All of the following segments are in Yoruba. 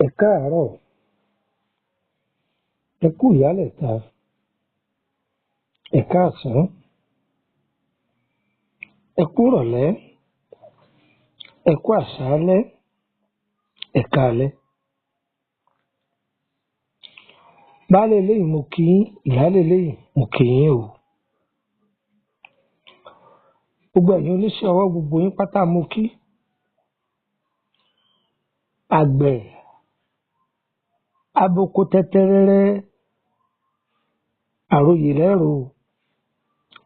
Ẹ káàárọ̀, ẹ kú ìyálẹ̀ta, ẹ káàsán, ẹ kú ìrọ̀lẹ́, ẹ kú àṣálẹ́, ẹ káalẹ́. Baálé eléyìí mo kí yín, ìyálé eléyìí mo kí yín o. Gbogbo ẹ̀yin oníṣẹ́ ọwọ́ gbogbo yín pátá mo kí. Àgbẹ̀ aboko tẹ́tẹ́rẹ́rẹ́ àròyè lẹ́rò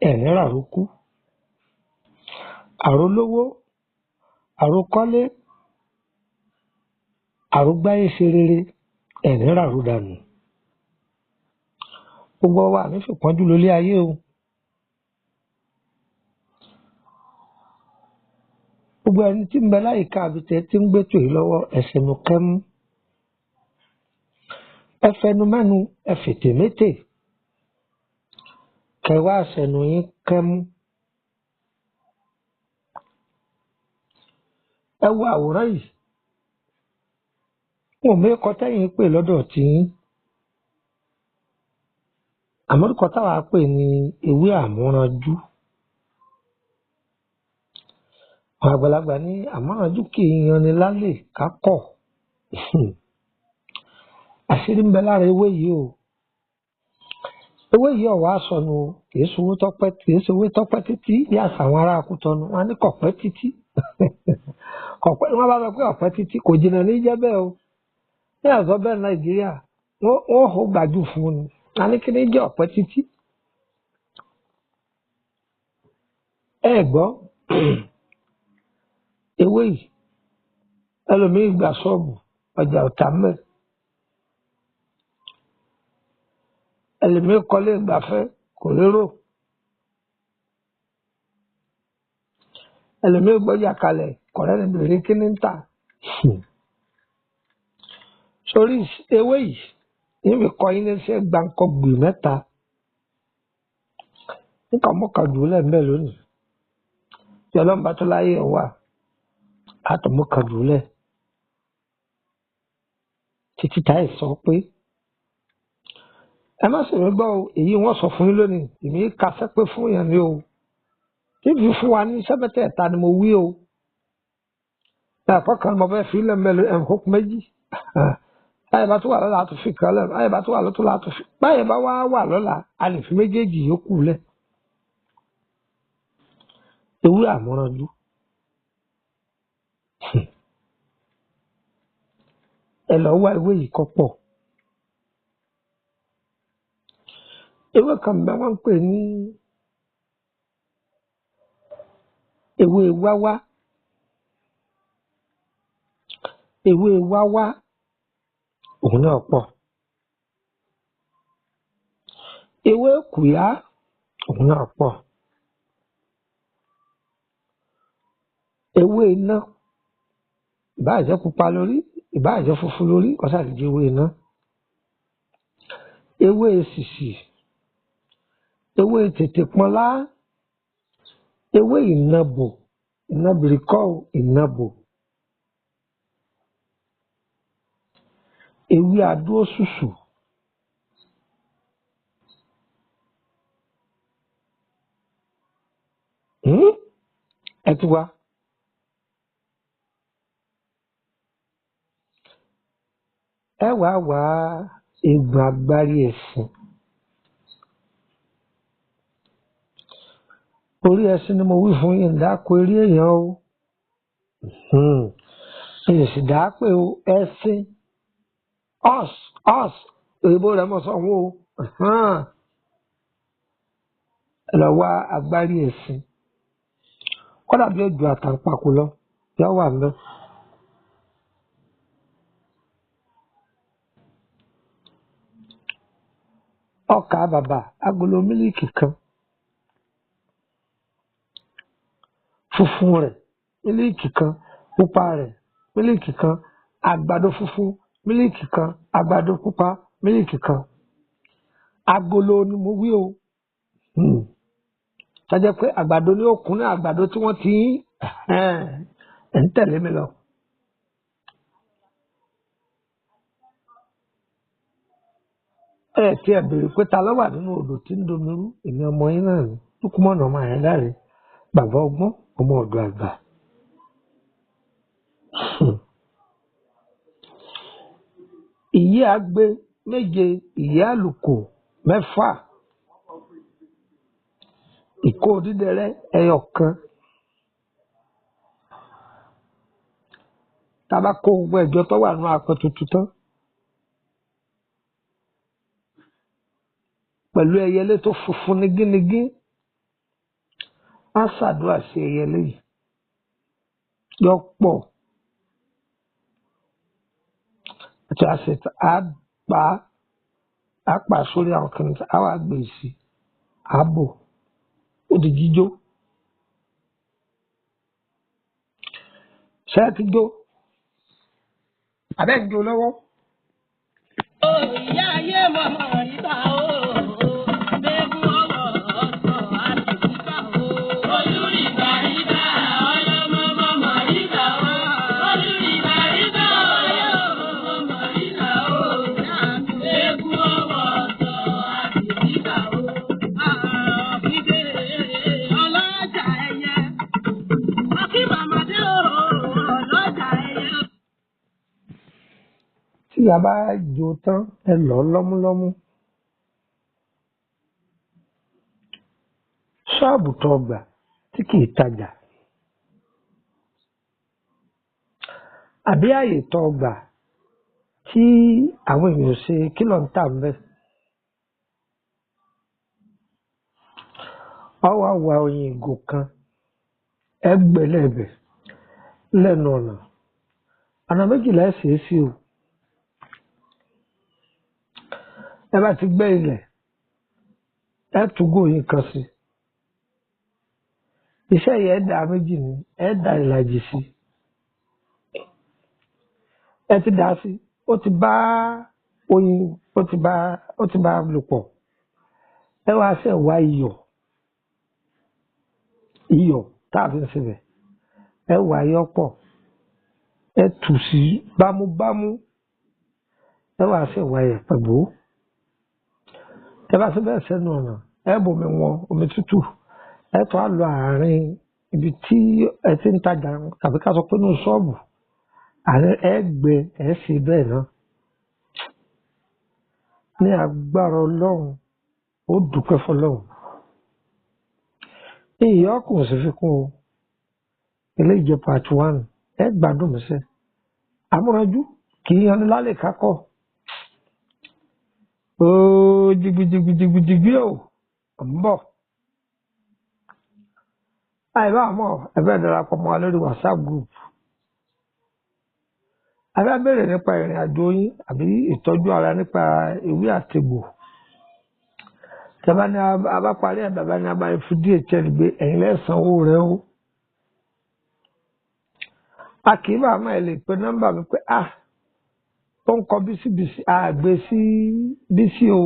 ẹ̀rín ràrókú. Àrólówó, àrókọ́lé, àrógbáyé ṣe rere ẹ̀rín ràródànù. Gbogbo wa ní fìpọ́njú lólé ayé o. Gbogbo ẹni tí ń bẹ láyìíká àbítẹ tí ń gbétò yìí lọ́wọ́ ẹ̀sìnú kẹ́mú. Ẹ fẹnu mẹ́nu, ẹ fètè métè, kẹwàá ẹsẹ̀nù yín kẹ́mú. Ẹ wo àwòrán yìí, wọn ò mékọ tẹ́yìn pè lọ́dọ̀ tí yín. Àmọ́rúkọ táwa pè ní ewé àmúranjú. Àwọn àgbàlagbà ní àmúranjú kì í yanni lálẹ́ kákọ̀. Àṣírí ń bẹ lára ewé yìí o. Ewé yìí ọ̀wá sọnù o, kìí ṣowó tọ́pẹ́ títí bí àṣà àwọn ará Kútọnu, wọn ní kọ̀pẹ́ títí. Wọ́n bá sọ pé ọ̀pẹ́ títí kò jìnnà ní jẹ́ bẹ́ẹ̀ o. Ní àzọ bẹ́ẹ̀ Nàìjíríà, wọ́n hó gbàjú fún ni. A ní kí ní jẹ́ ọ̀pẹ́ títí. Ẹ gbọ́, ewé yìí ẹlòmíì gbà ṣọ́ọ̀bù ọjà ọ̀tá mẹ́. Ẹlòmíì kọ́lé ìgbafẹ́ kò lérò. Ẹlòmíì gbọ́jà kalẹ̀ kọ̀rẹ́ ní bèrè kí ní ń tà. Sórí ewé yìí níbi kọ́ yín léṣe gbàǹkọ̀gbì mẹ́ta. Nǹkan mọ́kàndù lẹ́ẹ̀mẹ́ lónìí. Tí Ọlọ́run bá tó láyé wà, á tó mọ́kàndù lẹ̀. Títí táyì sọ pé ẹ má sì mí gbọ́ o, èyí wọ́n sọ fún yín lónìí, èmi kásẹ́ pé fún yẹn ni o. Tíbi fún wa ní sẹ́mẹ́tẹ̀ẹ̀ta ni mo wí o. Ẹ̀pọ̀ kan mo fẹ́ fi lẹ́mẹ́lú ẹ̀hók méjì. Báyìí bá tó wà lọ́la, a tó fi kan lẹ́nu. Báyìí bá tó wà lọ́tọ́ la tó fi. Báyìí bá wà lọ́la, a lè fi méjèèjì yókù lẹ̀. Ewé àmúranjú. Ẹ lọ wá ewé yìí kọ́ pọ̀. Ewé kan bẹ wọ́n ń pè ní ewé wáwá. Ewé wáwá òun náà pọ̀. Ewé kùyá òun náà pọ̀. Ewé iná ìbáà jẹ́ pupa lórí, ìbáà jẹ́ funfun lórí, kọ́sà ti di ewé iná. Ewé èsìsì, ewé tètè pọnlá, ewé ìnabò, ìnabìrìkọ́ ìnabò. Ewé adóòsùsù. Ẹ ti wá. Ẹ wá egbò agbárí ẹ̀sìn. Orí ẹṣin ni mo wí fún yín dáko eré èèyàn o. Èyí sì dáa pé o ẹṣin us òyìnbó rẹ̀ mọ̀ sọ̀hún o. Ẹ lọ wá agbárí ẹṣin. Kọ́dà bí ojú àtàǹpàkò lọ yọ wà lọ. Ọkà bàbà agolo mílíkì kan. Funfun rẹ̀ mílíkì kan, pupa rẹ̀ mílíkì kan, àgbàdo funfun mílíkì kan, àgbàdo pupa mílíkì kan. Agolo ni mo wí o. Tọ́jẹ́ pé àgbàdo ní òkun náà àgbàdo tí wọ́n ti ń tẹ̀lé mi lọ. Tí ẹ béèrè pé ta ló wà nínú odò tí ń domirú èmi ọmọ yín náà ni Lúkúmọ̀nù ọmọ Àyándáre bàbá ọgbọ́n ọmọ ọ̀dọ̀ àgbà. Ìyẹ́ agbe méje, ìyẹ́ àlùkò mẹ́fà, ìkó dídẹrẹ́ ẹyọ kan. Tá bá kó gbogbo ẹ̀jọ tó wà nínú apẹ tuntun tán pẹ̀lú ẹyẹlé tó funfun nigínigí á ṣàdúrà sí ẹyẹlé yìí yọ pọ̀ àti àṣetà á pa sórí àwọn kan á wà gbé sí ààbò ó di jíjó. Ṣé ẹ ti jó? Àbẹ́ ń jó lọ́wọ́. Ìyá ayé mọ̀mọ́ ìgbà o, bẹ́ẹ̀kú ọwọ́ ọ̀sọ̀ àti ìgbà o. Olùrìgbà ìgbà ọlọ́mọ mọ̀mọ́ ìgbà o. Olùrìgbà ìgbà ọlọ́mọ mọ̀mọ́ ìgbà o. Bẹ́ẹ̀kú ọwọ́ ọ̀sọ̀ àti ìgbà o. Àfídé ọlọ́jà ẹyẹ. Akí màmádé o, ọlọ́jà ẹyẹ. Tí a bá jó tán ẹ lọ lọ́múlọ́mú. Ṣọ́ọ̀bù tó gbà tí kìí tajà àbí àyè tó gbà tí àwọn èèyàn ṣe kí ló ń tà ń bẹ̀. Ọwọ́ àwa oyin ìgò kan ẹgbẹ̀lẹ́bẹ̀ lẹ́nu ọ̀nà méjìlá ẹ̀sẹ̀ sí o. Ẹ bá ti gbẹ́ ilẹ̀ ẹ túgò yín kan sí. Iṣẹ́ yẹn ẹ̀dá méjì ni ẹ̀dá ìlàjì sí. Ẹ ti dá sí ó ti bá oyin ó ti bá lò pọ̀. Ẹ wá ṣe wá iyọ̀ tá a fi ń sebẹ̀. Ẹ wá iyọ̀ pọ̀ ẹ tù sí bámúbámú. Ẹ wá ṣe wá ẹ̀ pẹ̀lú. Ẹ bá ṣe bẹ́ẹ̀ sẹ́nu ọ̀nà ẹ bomi wọn omi tútù ẹ tó á lọ àárín ibi tí ẹ ti ń tajà tàbí ká sọ pé ní ṣọ́ọ̀bù àárín ẹ gbẹ ẹ ṣe bẹ́ẹ̀ náà. Ní agbára Ọlọ́run ó dúpẹ́ fọlọ́run. Ìyá ọkùnrin sì fi kún o eléyìí jẹ́ part 1 ẹ gbádùn mi sẹ́. Amúranjú kì í yan ní lálẹ́ kákọ́. Ooo jìgbìjìgbì o ń bọ̀. Àìbá àmọ́ ẹ fẹ́ darapọ̀ mọ́ wa lórí WhatsApp group. A fẹ́ béèrè nípa ìrìn àjò yín àbí ìtọ́jú ara nípa ewé àtegbò. Tẹ́bá ní a bá parí ẹ̀ bàbá ní a bá fi díẹ̀ tẹ́lẹ̀ gbé ẹ̀yin lẹ́sàn owó rẹ o. A kì í bá àmọ́ ẹ lè pe nọ́mbà mi pé ó ń kọ bísíbísí àgbè sí bísí o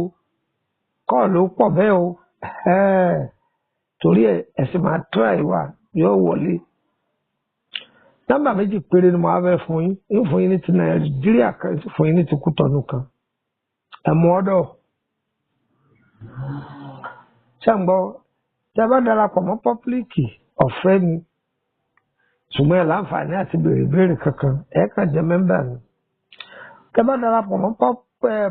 kọ́ọ̀lù pọ̀ bẹ́ẹ̀ o torí ẹ̀sìn máa tọ́ ìwà yóò wọlé. Nọ́mbà méjì péré ni mo á fẹ́ fún yín ń fún yín ní ti Nàìjíríà kan fún yín ní ti Kútọ́nù kan ẹ̀mú ọ̀dọ̀. Ṣàǹgbọ́ tí a bá darapọ̀ mọ́ pọ́pílìkì ọ̀fẹ́ ni ṣùgbọ́n ẹ̀ láǹfààní àti béèrè béèrè kankan ẹ̀ kàn jẹ́ mẹ́mbà ni. Tí a bá darapọ̀ mọ́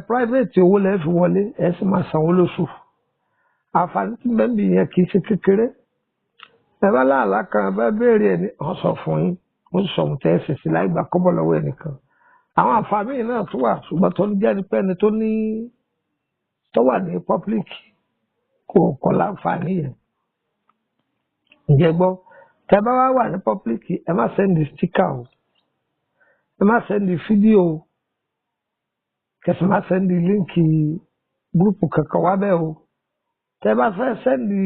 private owó lẹ́ fi wọlé ẹ sì máa sanwó lóṣù àǹfààní tí bẹ́ẹ̀bì yẹn kì í ṣe kékeré ẹ bá láàlá kan bá béèrè ẹni wọ́n sọ fún yín wọ́n sọ ohun tẹ́ ẹ sì sí láì gbà kọ́bọ̀ lọ́wọ́ ẹnìkan àwọn àǹfààní yìí náà tún wà ṣùgbọ́n tó ń jẹ́ ni pé ẹni tó wà ní public kò kọ́ láǹfààní yẹn ǹjẹ́ gbọ́ tẹ́ bá wà ní public ẹ má sẹ́ndì sticker o ẹ má sẹ́ndì fídíò o kẹsì má sẹ́ndì líǹkì gúrùpù kankan wá bẹ́ẹ̀ o tẹ́ bá fẹ́ sẹ́ndì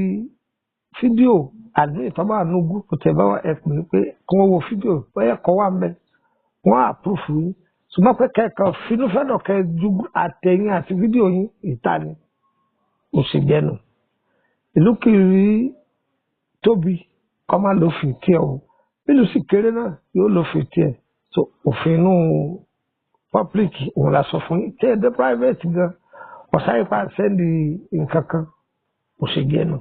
fídíò àdúgbò ìtọ́ba àánú gúrùpù tẹ́ bá wà ẹ pè é pé kí wọ́n wo fídíò bóyá kọ́ wà mẹ́ wọ́n àpúrúfù yín ṣùgbọ́n pé kẹ́kọ̀ọ́ finúfẹ́dọ̀ kẹ́ ju àtẹ̀yìn àti fídíò yín ìta ni òṣèjẹ́nu ìlú kiri tóbi kọ́ máa lo fìtí ẹ̀ o bílù sì kéré náà yóò lo fìtí ẹ̀ so òfin inú public òun la sọ fún yín tí ẹ dé private gan ọ̀sáyé pa sẹ́ndì nǹkan kan òṣèjẹ́nu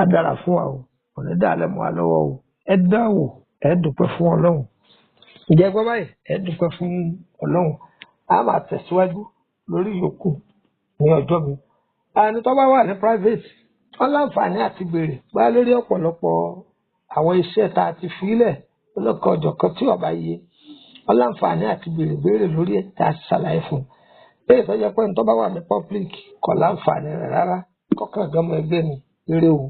á dára fún wa o ọ̀nà dàlẹ́ mọ́ wa lọ́wọ́ o ẹ dáwò ẹ dúpẹ́ fún ọlọ́run ǹjẹ́ gbọ́ báyìí ẹ dúpẹ́ fún ọlọ́run a máa tẹ̀síwájú lórí yòókù ní ọjọ́ mi ẹni tó bá wà ní private wọ́n láǹfààní àti béèrè bá lórí ọ̀pọ̀lọpọ̀ àwọn iṣẹ́ tá a ti filẹ̀ lọ́kọ̀ ọ̀jọ̀kan tí ọba yé wọ́n láǹfààní àti béèrè lórí ẹ̀ tá a ti ṣàlàyé fún un bẹ́ẹ̀ tó jẹ́ pé ní tó bá wà ní public kò láǹfààní rẹ̀ rárá kọ́kàn gánmọ ẹgbẹ́ mi eré o.